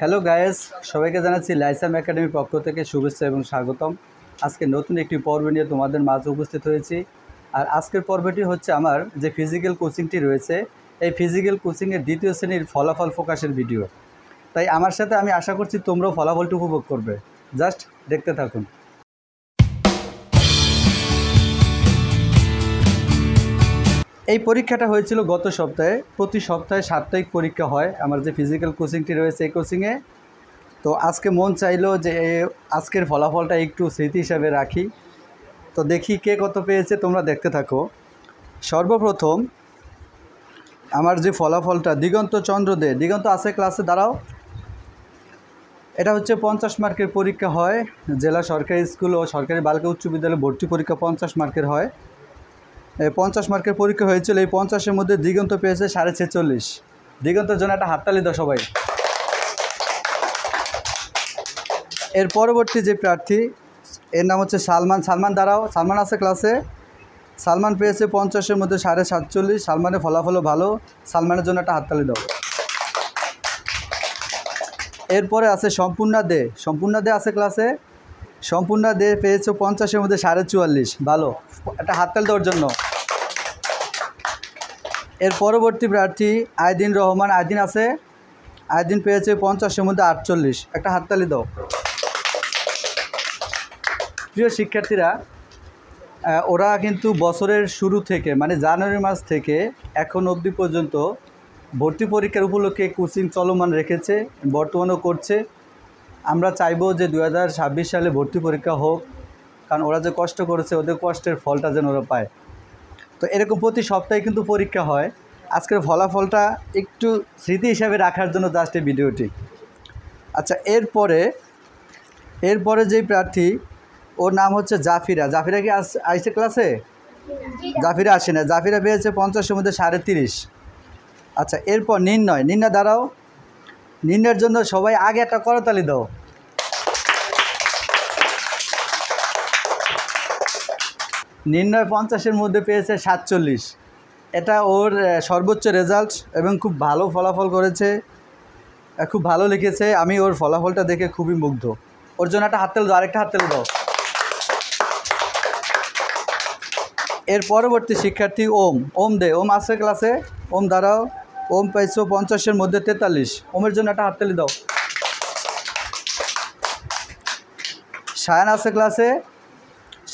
Hello guys, সবাইকে জানাচ্ছি লাইসাম একাডেমির পক্ষ থেকে শুভেচ্ছা এবং স্বাগতম। আজকে নতুন একটি পর্ব নিয়ে তোমাদের মাঝে উপস্থিত হয়েছি। আর আজকের পর্বটি হচ্ছে আমার যে ফিজিক্যাল কোচিংটি রয়েছে, এই ফিজিক্যাল কোচিংয়ের দ্বিতীয় শ্রেণীর ফলাফল প্রকাশের ভিডিও। তাই আমার সাথে আমি আশা করছি তোমরাও ফলাফলটি উপভোগ করবে। জাস্ট দেখতে থাকুন। এই পরীক্ষাটা হয়েছিল গত সপ্তাহে। প্রতি সপ্তাহে সাপ্তাহিক পরীক্ষা হয় আমার যে ফিজিক্যাল কোচিংটি রয়েছে এই কোচিংয়ে। তো আজকে মন চাইলো যে আজকের ফলাফলটা একটু স্মৃতি হিসাবে রাখি। তো দেখি কে কত পেয়েছে, তোমরা দেখতে থাকো। সর্বপ্রথম আমার যে ফলাফলটা, দিগন্ত চন্দ্র দে, দিগন্ত আছে ক্লাসে, দাঁড়াও। এটা হচ্ছে 50 মার্কের পরীক্ষা হয়। জেলা সরকারি স্কুল ও সরকারি বালিকা উচ্চ বিদ্যালয়ে ভর্তি পরীক্ষা 50 মার্কের হয়। 50 মার্কের পরীক্ষা হয়েছিল। এই 50-এর মধ্যে দিগন্ত পেয়েছে 46.5। দিগন্তের জন্য একটা হাততালি দাও সবাই। এর পরবর্তী যে প্রার্থী, এর নাম হচ্ছে সালমান। সালমান দাঁড়াও, সালমান আছে ক্লাসে। সালমান পেয়েছে 50-এর মধ্যে 47.5। সালমানের ফলাফলও ভালো, সালমানের জন্য একটা হাততালি দাও। এরপরে আছে সম্পূর্ণা দে। সম্পূর্ণা দে আছে ক্লাসে। সম্পূর্ণা দে পেয়েছে 50-এর মধ্যে 44.5, ভালো, একটা হাততালি দেওয়ার জন্য। এর পরবর্তী প্রার্থী আইদিন রহমান। আইদিন আছে, আইদিন পেয়েছে 50-এর মধ্যে 48, একটা হাততালি দাও। প্রিয় শিক্ষার্থীরা, ওরা কিন্তু বছরের শুরু থেকে মানে জানুয়ারি মাস থেকে এখন অবধি পর্যন্ত ভর্তি পরীক্ষার উপলক্ষে কোচিং চলমান রেখেছে, বর্তমানেও করছে। আমরা চাইবো যে 2026 সালে ভর্তি পরীক্ষা হোক, কারণ ওরা যে কষ্ট করেছে ওদের কষ্টের ফলটা যেন ওরা পায়। তো এরকম প্রতি সপ্তাহে কিন্তু পরীক্ষা হয়। আজকের ফলাফলটা একটু স্মৃতি হিসাবে রাখার জন্য জাস্ট এই ভিডিওটি। আচ্ছা, এরপরে যেই প্রার্থী, ওর নাম হচ্ছে জাফিরা। জাফিরা কি আইসে ক্লাসে? জাফিরা আসে না। জাফিরা পেয়েছে 50-এর মধ্যে 37। আচ্ছা, এরপর নির্ণয়। নির্ণয় দাঁড়াও। নির্ণয়ের জন্য সবাই আগে একটা করতালি দাও। নির্ণয় 50-এর মধ্যে পেয়েছে 47। এটা ওর সর্বোচ্চ রেজাল্ট এবং খুব ভালো ফলাফল করেছে, খুব ভালো লিখেছে। আমি ওর ফলাফলটা দেখে খুবই মুগ্ধ। ওর জন্য একটা হাততালি দাও, আরেকটা হাততালি দাও। এর পরবর্তী শিক্ষার্থী ওম দে। ওম আছে ক্লাসে। ওম দাঁড়াও। ওম পাইছো 50-এর মধ্যে 43। ওমের জন্য একটা হাততালি দাও। সায়ান আছে ক্লাসে।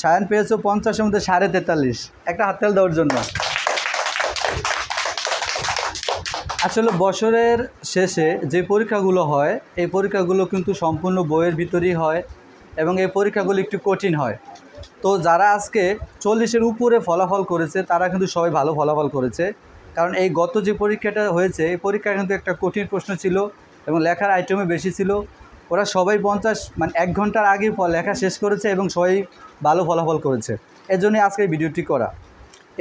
সায়ান পেয়েছো 50-এর মধ্যে 43.5, একটা হাততালি দেওয়ার জন্য। আসলে বছরের শেষে যে পরীক্ষাগুলো হয় এই পরীক্ষাগুলো কিন্তু সম্পূর্ণ বইয়ের ভিতরেই হয় এবং এই পরীক্ষাগুলো একটু কঠিন হয়। তো যারা আজকে 40-এর উপরে ফলাফল করেছে তারা কিন্তু সবাই ভালো ফলাফল করেছে, কারণ এই গত যে পরীক্ষাটা হয়েছে এই পরীক্ষা কিন্তু একটা কঠিন প্রশ্ন ছিল এবং লেখার আইটেমও বেশি ছিল। ওরা সবাই 50 মানে 1 ঘন্টার আগে লেখা শেষ করেছে এবং সবাই ভালো ফলাফল করেছে, এজন্যই আজকে এই ভিডিওটি করা।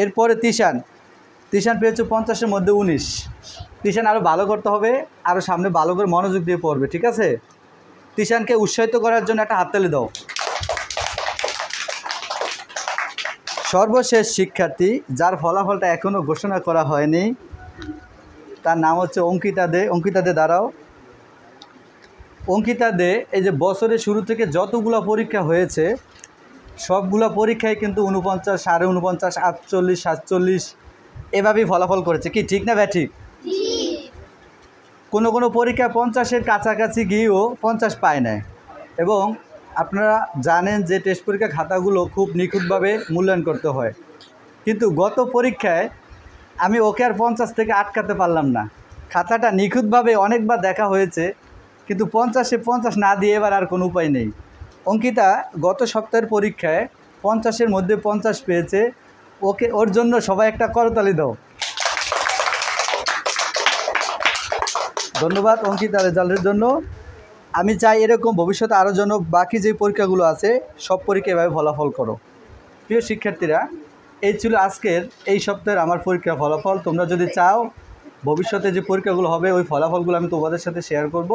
এরপরে তিশান পেয়েছে 50-এর মধ্যে 19। তিশান আরও ভালো করতে হবে, আরও সামনে ভালো করে মনোযোগ দিয়ে পড়বে, ঠিক আছে? তিশানকে উৎসাহিত করার জন্য একটা হাততালি দাও। সর্বশেষ শিক্ষার্থী, যার ফলাফলটা এখনও ঘোষণা করা হয়নি, তার নাম হচ্ছে অঙ্কিতা দে। অঙ্কিতা দে দাঁড়াও। অঙ্কিতা দে এই যে বছরের শুরু থেকে যতগুলো পরীক্ষা হয়েছে সবগুলো পরীক্ষায় কিন্তু 49, 49.5, 48, 47 এভাবেই ফলাফল করেছে। কি ঠিক না ব্যাঠিক? কোনো পরীক্ষা 50-এর কাছাকাছি গিয়েও 50 পায় না। এবং আপনারা জানেন যে টেস্ট পরীক্ষা খাতাগুলো খুব নিখুঁতভাবে মূল্যায়ন করতে হয়, কিন্তু গত পরীক্ষায় আমি ওকে আর 50 থেকে আটকাতে পারলাম না। খাতাটা নিখুঁতভাবে অনেকবার দেখা হয়েছে, কিন্তু 50-এ 50 না দিয়ে এবার আর কোনো উপায় নেই। অঙ্কিতা গত সপ্তাহের পরীক্ষায় 50-এর মধ্যে 50 পেয়েছে। ওর জন্য সবাই একটা করতালি দাও। ধন্যবাদ অঙ্কিতা রেজাল্টের জন্য। আমি চাই এরকম ভবিষ্যতে আরও যেন বাকি যে পরীক্ষাগুলো আছে সব পরীক্ষা এভাবে ফলাফল করো। প্রিয় শিক্ষার্থীরা, এই ছিল আজকের এই সপ্তাহের আমার পরীক্ষার ফলাফল। তোমরা যদি চাও ভবিষ্যতে যে পরীক্ষাগুলো হবে ওই ফলাফলগুলো আমি তোমাদের সাথে শেয়ার করব।